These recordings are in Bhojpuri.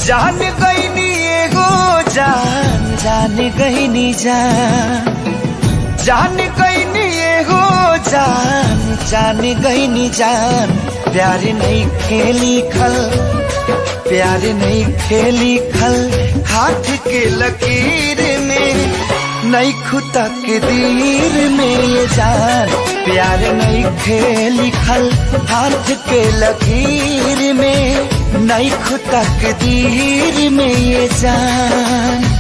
जान गईनी एगो जान जान गईनी जान गईनी एगो जान गईनी जान। प्यार नहीं खेली खल प्यार नहीं खेली खल हाथ के लकीर में नहीं खुदा के दीर में ये जान। प्यार नहीं खेली खल हाथ के लकीर में नहीं खुदा के दीर में ये जान।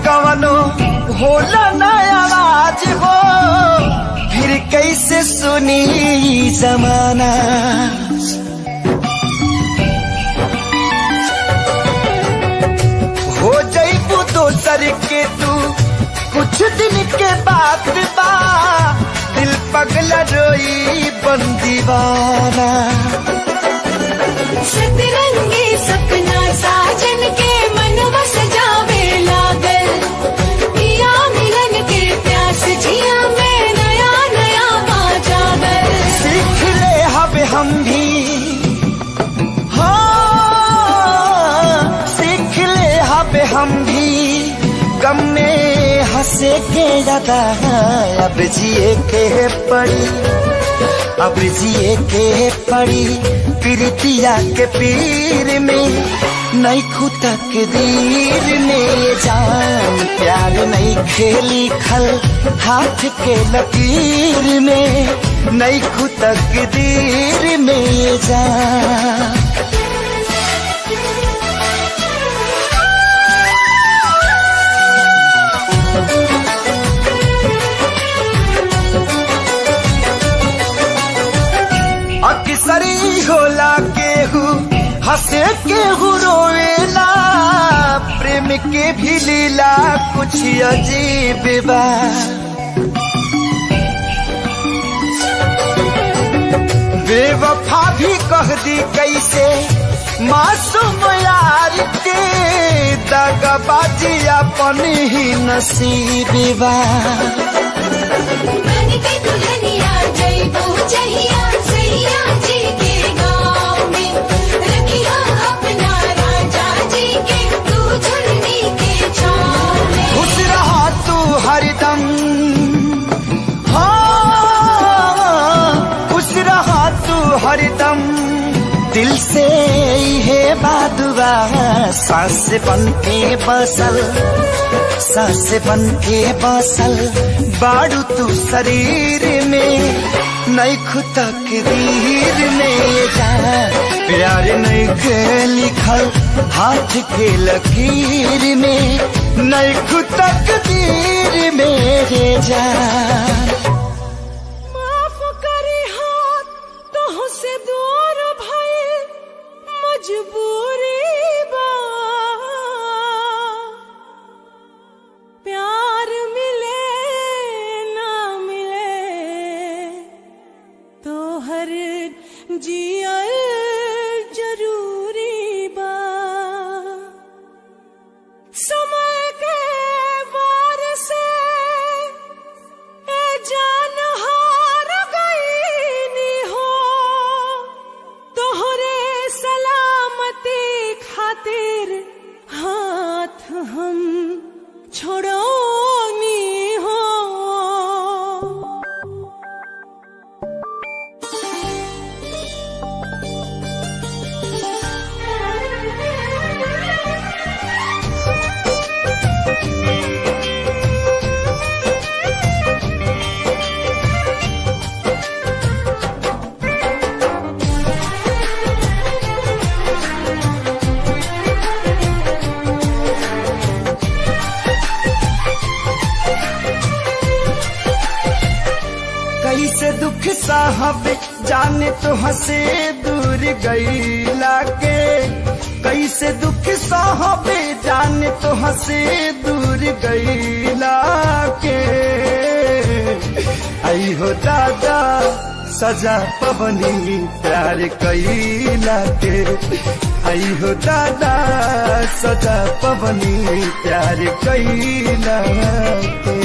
कवनो होला ना आवाज हो फिर कैसे सुनी जमाना। हो जाइबू दोसर के तू कुछ दिन के बाद बा दिल पगला रोई बन दीवाना। सतरंगी सपना साजन के मन बस जावे लागल पिया मिलन के प्यास जिया में नया नया बाजागल। सीख ले हब हम भी सीख ले हब हम भी गम में हंसे के ज्यादा अब जिए के पड़ी अब जिए के पड़ी प्रीतिया के पीर में नहीं खुदा के दीर में जान। प्यार नहीं खेली खल हाथ के लकीर में नहीं खुदा के दीर में जान। अक्सरी होला केहू हंसे केहू रोवेला प्रेम के भी लीला कुछ अजीब बा। बेवफा भी कह दी कैसे मासूम यार के दगाबाजी अपन ही नसीब बा। बन के दुल्हनिया जइबू जहिया सैया जी के गाँव में रखिया अपना राजा जी के तू झुलनी के छाँव में। खुश रहा तू हरदम खुश रहा तू हरदम दिल से है बादुआ सांस बन के बसल सांस बन के बसल बाड़ू तू शरीर में नहीं खुदा के दीर में जान। प्यार नहीं के लिखल हाथ के लकीर में नहीं खुदा के दीर में जान। माफ करी हाथ तो से दूर भइल मजबूरी बा। प्यार मिले ना मिले तो हर जियल जरूरी बा। समय के वार से ए जान हार गईनी हो तोहरे सलामती खातिर हाथ हम छोड़ोनी हो। दुख साहब जाने तो हंसे दूर गईला के, कैसे दुख साहब जाने तो हंसे दूर गईला के। आई हो दादा सजा पवनी प्यार कैला के, आई हो दादा सजा पवनी प्यार कैला के।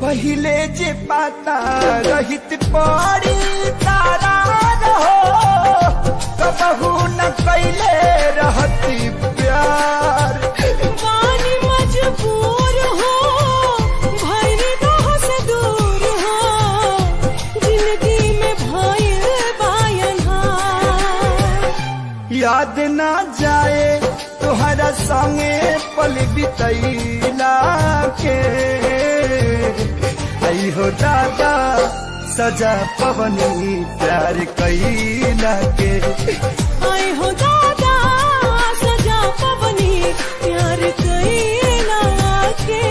पहिले जे पाता रहित पड़ी तारा रहो, कबहू न कैले रहती प्यार। वानी मजबूर हो भइल तोह से दूर हो, जिंदगी में भइल बायनहार। याद ना जाए तुहरा संगे पल बितैला के, आई हो दादा सजा पवनी प्यार कैला के। आई हो दादा सजा पवनी प्यार कैला के।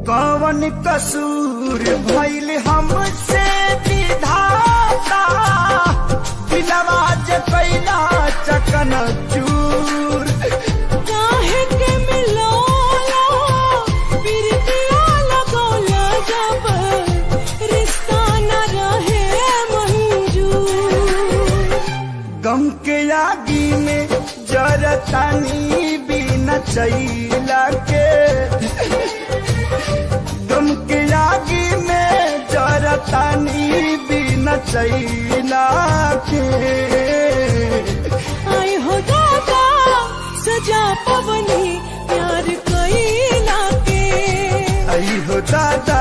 कौन कसूर भइल हमसे विधाता, दिलवा जे कैला चकन चूर। काहे के मिलोला बिरतिया लगोला, जब रिश्ता न रहे मंजूर। गम के आगी में जरतानी बिना चैला के, गम के आगी में जरतानी बिना चैला के। आई हो दादा सजा पवनी प्यार कैला के, आई हो दादा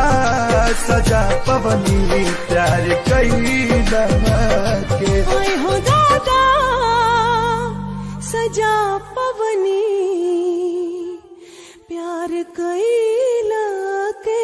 सजा पवनी प्यार कैला के। आई हो दादा सजा पवनी प्यार कैला के।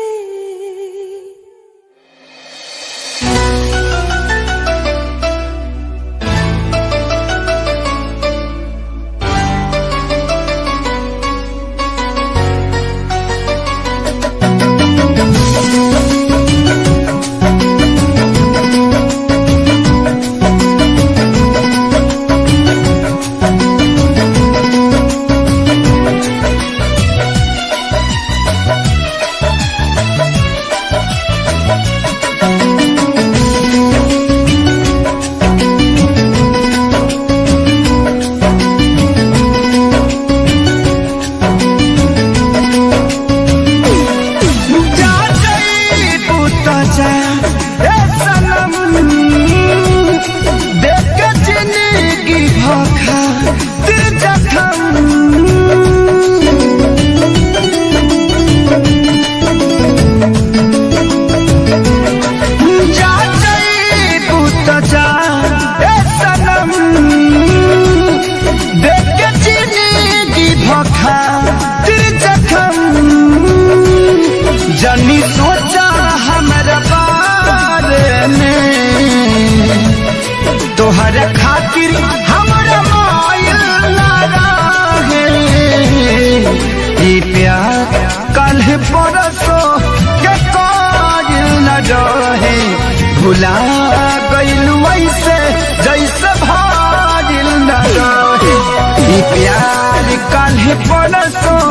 प्यार काल्हे परसों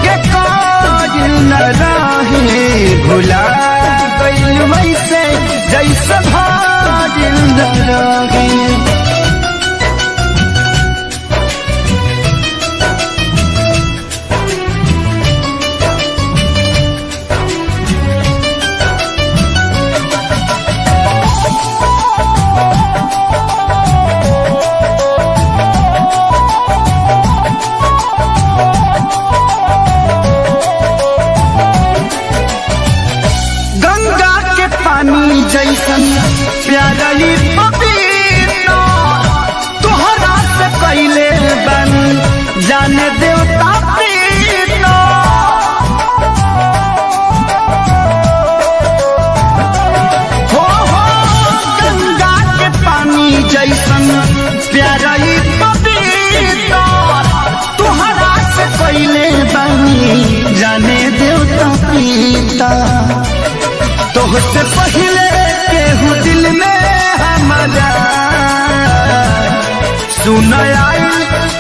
के काजिल न रहे भुला गइल वैसे जैसे भाजिल न रहे। जैसन प्यारी पपीता तोहरा से कैले बन जाने देवता प्रीता। हो गंगा के पानी जैसन प्यारी पपीता तोहरा से कैले बन जाने देवता प्रीता। तोहसे पहले केहू दिल में हमारा सुन आई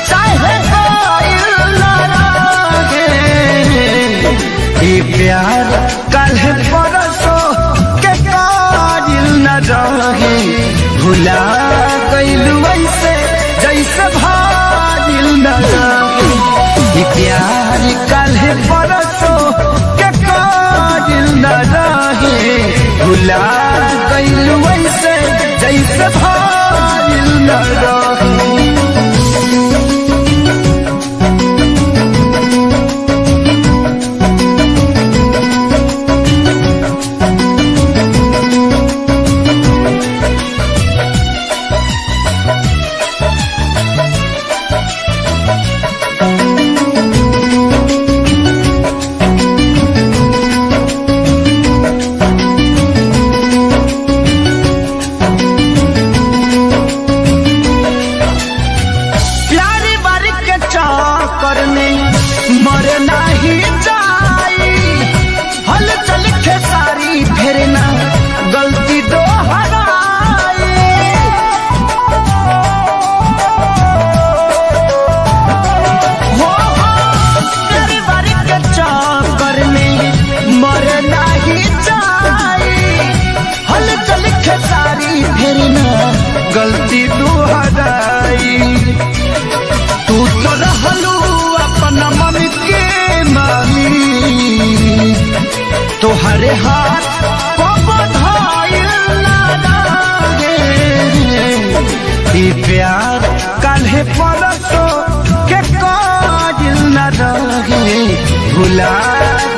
चाहे आइल ना रहे। ये प्यार काल्हे परसों के काजिल न रहे भुला गइल वैसे जैसे भाजिल न रहे। ये प्यार काल्हे परसों के काजिल न रहे भुला गइल वैसे जैसे भाजिल न रहे। मर नहीं जाई हल चल खेसारी फिर ना गलती दोहराई। हो तेरी बारी के चक्कर में मर नहीं जाई हल चल खेसारी फिर ना गलती दोहराई। तू तो रहलू अपना मन के मानी तोहरे हाथ को बधाइल ना लागे। ये प्यार काल्हे परसों के काजिल न रहे भुला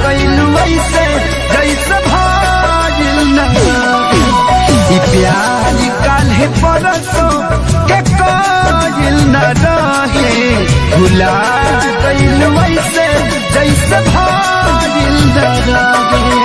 गइल वैसे जैसे भाजिल न रहे। ये प्यार काल्हे परसों के काजिल न रहे भुला गइल वैसे जैसे भाजिल न रहे।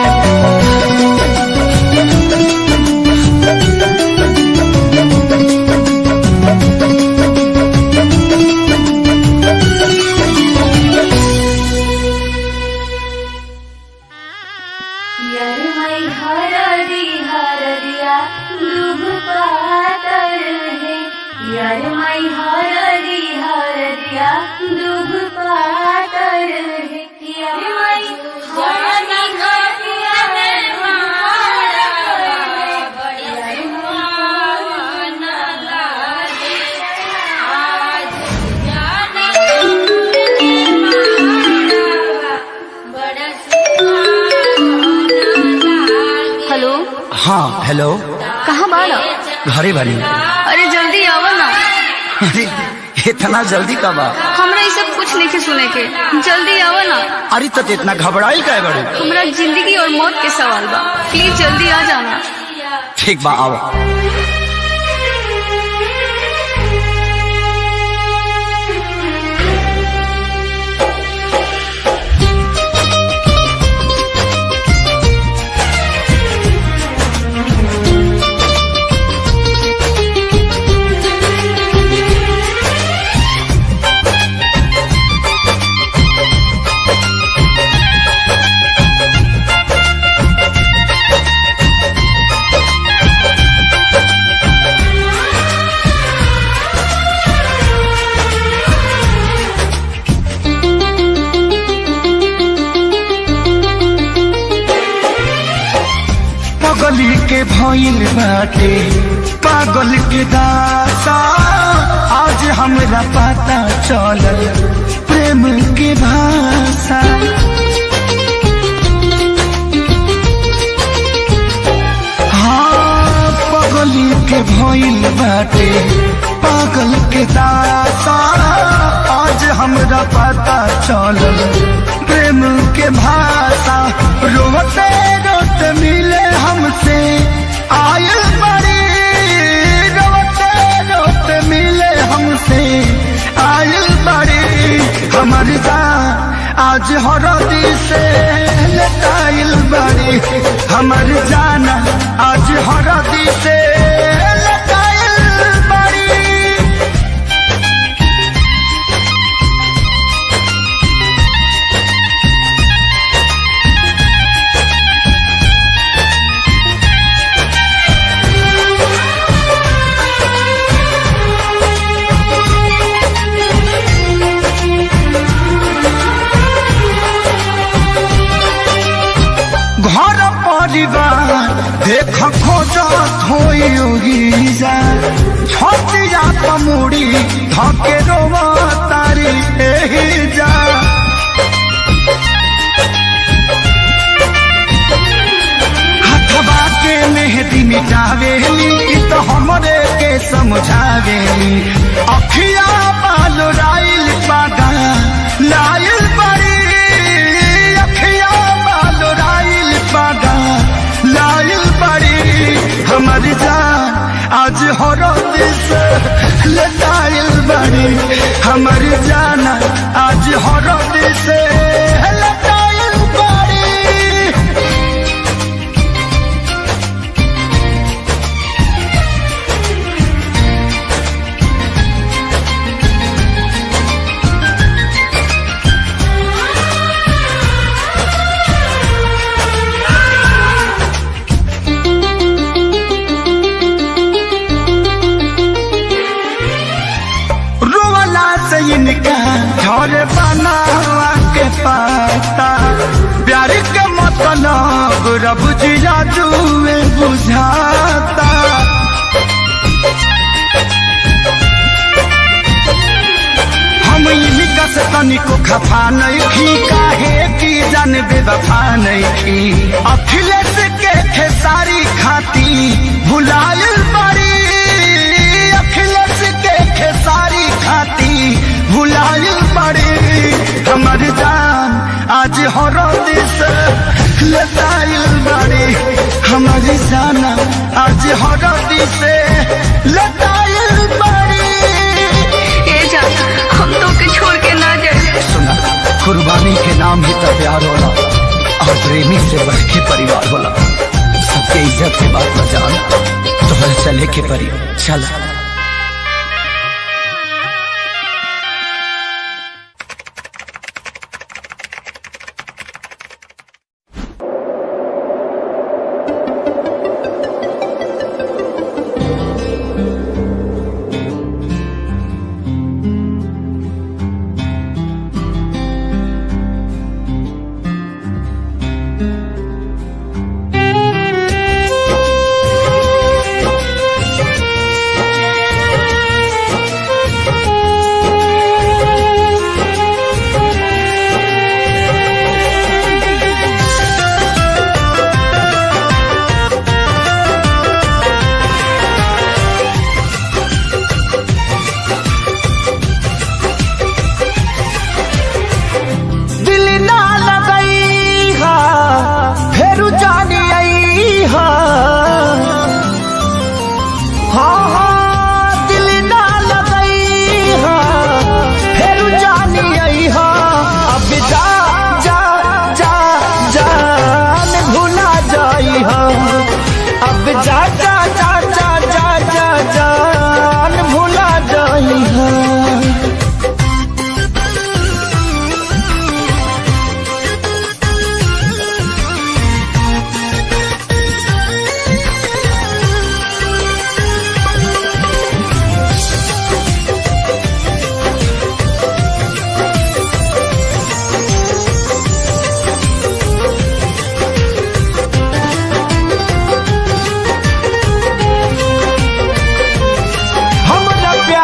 हाँ हेलो, कहाँ बाड़ा? घरे बानी। अरे जल्दी आओ ना। अरे इतना जल्दी कब आ? हमरा ये सब कुछ नहीं सुने के, जल्दी आओ ना। अरे तो इतना घबराइल काहे बड़े? हमरा जिंदगी और मौत के सवाल बा, प्लीज जल्दी आ जाना। ठीक बा आओ। भइल बाटे पागल के दासा। आज हमरा पता चलल प्रेम के भाषा। हाँ पगली के भइल बाटे पागल के दासा। आज हमरा पता चलल प्रेम के भाषा। रोते रोते मिले हमसे आयल बड़ी, रोते रोते मिले हमसे आयल बड़ी। हमर जान आज हरदी से लटाइल बड़ी, हमर जान आज हरदी से लटाइल बड़ी। घर परिवार देख खोजत होई जा, छतिया पमुड़ी धके रोवा तारी एही जा। हथवा के मेहंदी मिटावेली तो हमरे के समझावेली। अखिया बाल राइल पागा लाइल बड़ी, अखिया बाल राइल पागा लाइल बड़ी। हमर जान आज हरद से लटाइल बड़ी, हमर जान आज हरद से लटाइल बड़ी। इनका घर बनावा के पाता, प्यार के मतलब रब जिया जुए बुझाता। हम इनका से तनिको खफा नहीं थी, काहे की जान बेवफा नहीं थी। अखिलेश के खेसारी खाती भुलायल बड़ी, अखिलेश के खेसारी खाती भुलायल बड़ी। हमर जान आज हरद से लटाइल बड़ी, हमर जान आज हरद से लटाइल बड़ी। ए जान हम तो के छोड़ के ना जाए। सुना कुर्बानी के नाम ही तो प्यार होला, और प्रेमी से बढ़ के परिवार होला। सबके इज्जत से बात न जान, तोहरा चले के परी चल।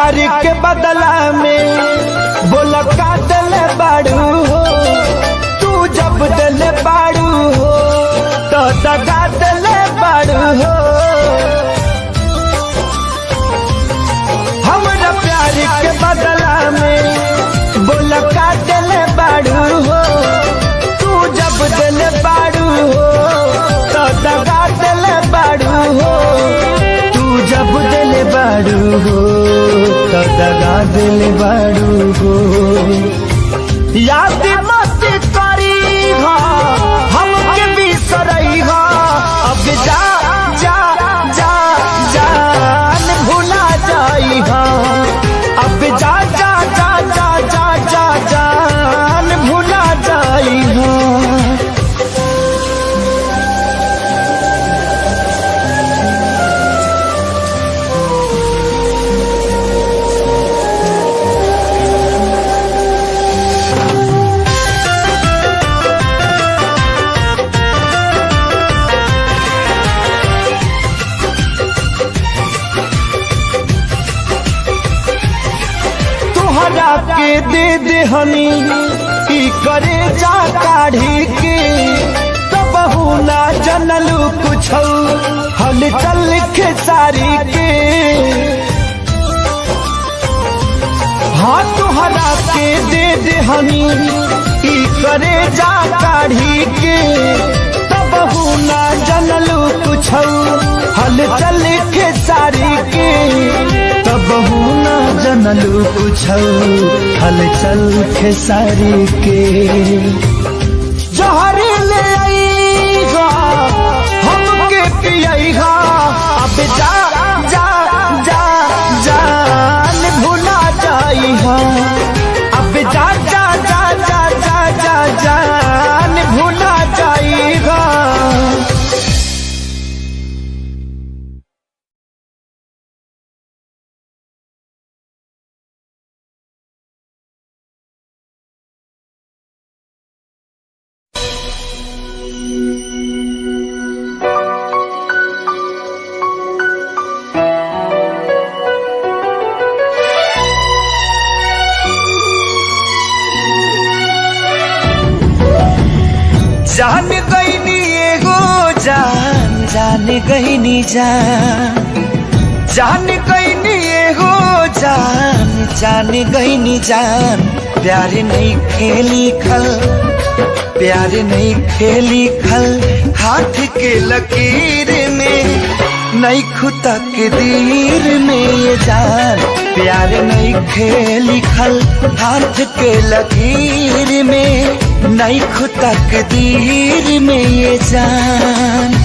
प्यार के बदला में बोला का दिल बाड़ू हो, तू जब दिल बाड़ू हो तो दगा दिल बाड़ू हो। हमरा प्यार के बदला में बोला का दिल बाड़ू हो, तू जब दिल बाड़ू हो तो दगा दिल बाड़ू हो, तू जब दिल बाड़ू हो तो दगा दिल बाड़ू हो। याद मत करी हो हमके बिसरई हो, अब जा जा जा जान भुला जाई हो, अब जा जा जा जा जा जा जान भुला जाई हो। के दे दे हनी की करे जा काढ़ी के, तब ना जनलू कुछ हल चल खेसारी के। हाँ तुहरा के दे दे हनी की करे जा काढ़ी के, तब ना जनलू कुछ हल चल खेसारी के, तब ना जनलू कुछ हलचल खेसारी के। जहर ले आईगा हमके पियाईगा, अब जा जा जा जान भुला जाईगा, अब जा जा जा जा जा जा जान भुला जाईगा। जान गईनी एगो जान, जान गईनी जान, जान गईनी एगो जान, जान गईनी जान। प्यार नहीं खेली खल, प्यार नहीं खेली खल, हाथ के लकीर में नहीं खुदा के दीर में ये जान। प्यार नहीं खेली खल, हाथ के लकीर में नहीं खुदा के दीर में ये जान।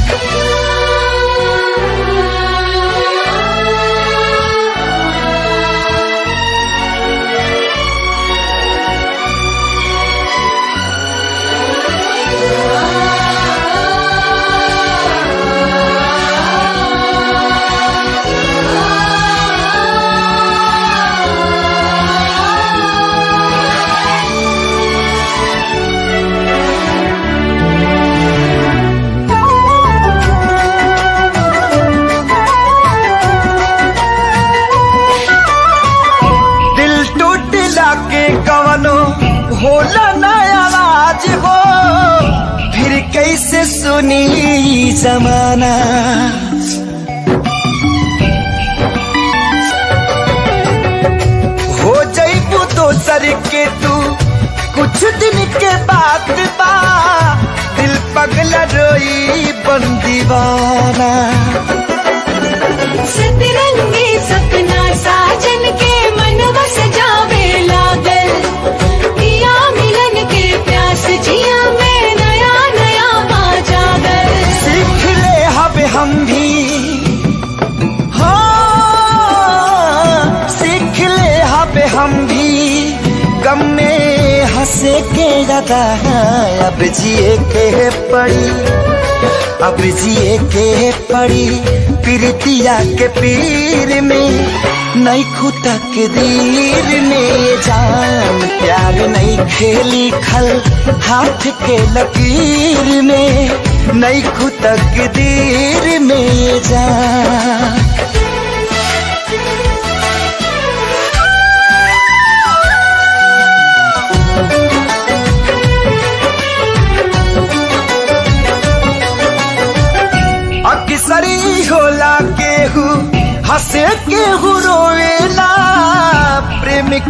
होला ना आवाज हो फिर कैसे सुनी जमाना। हो जाइबू दोसर के तू कुछ दिन के बाद बा, दिल पगला रोई बन दीवाना। सतरंगी सपना साजन के मनवा सजावे लागल, पिया मिलन के प्यास जिया में नया नया पा जागल। सीख ले हब हम भी, हाँ सीख ले हब हम भी, गम में हंसे के ज्यादा अब जिए के पड़ी, अब जिए के पड़ी। प्रीतिया के पीर में नहीं खुदा के दीर में जान। प्यार नहीं खेली खल, हाथ के लकीर में नहीं खुदा के दीर में जान।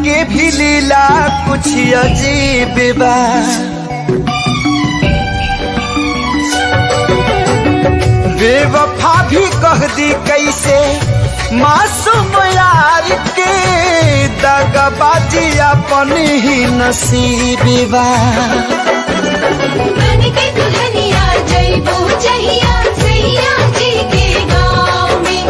के भी लीला कुछ अजीब बा। बेवफा भी कह दी कैसे मासूम यार के, दगाबाजी अपन ही नसीब बा। बन के दुल्हनिया जइबू जहिया सैया जी के गाँव में,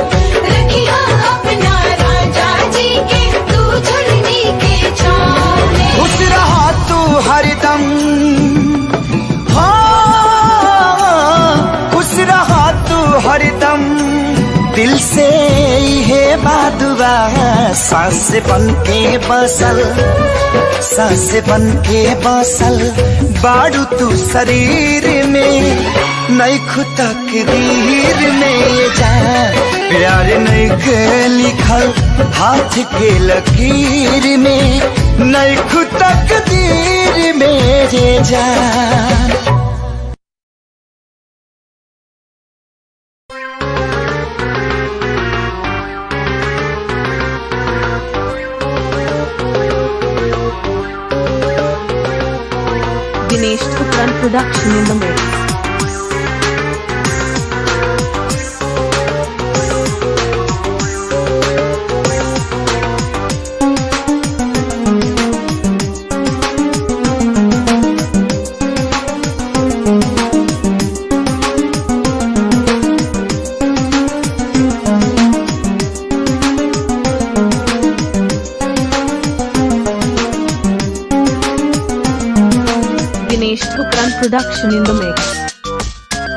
रखिया अपना राजा जी के तू झुलनी के छाँव में। खुश रहा तू हरदम, हाँ खुश रहा तू हरदम, दिल से ये बादुआ सांस बन के बसल, सांस बन के बसल बाड़ू तू शरीर में, नैखु तकदीर में जा प्यार नैखे लिखल हाथ के लकीर में, नैखु तकदीर में जा। Dinesh Thukran production in the mix. Dinesh Thukran production in the mix.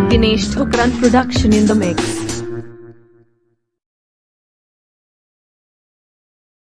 Dinesh Thukran production in the mix.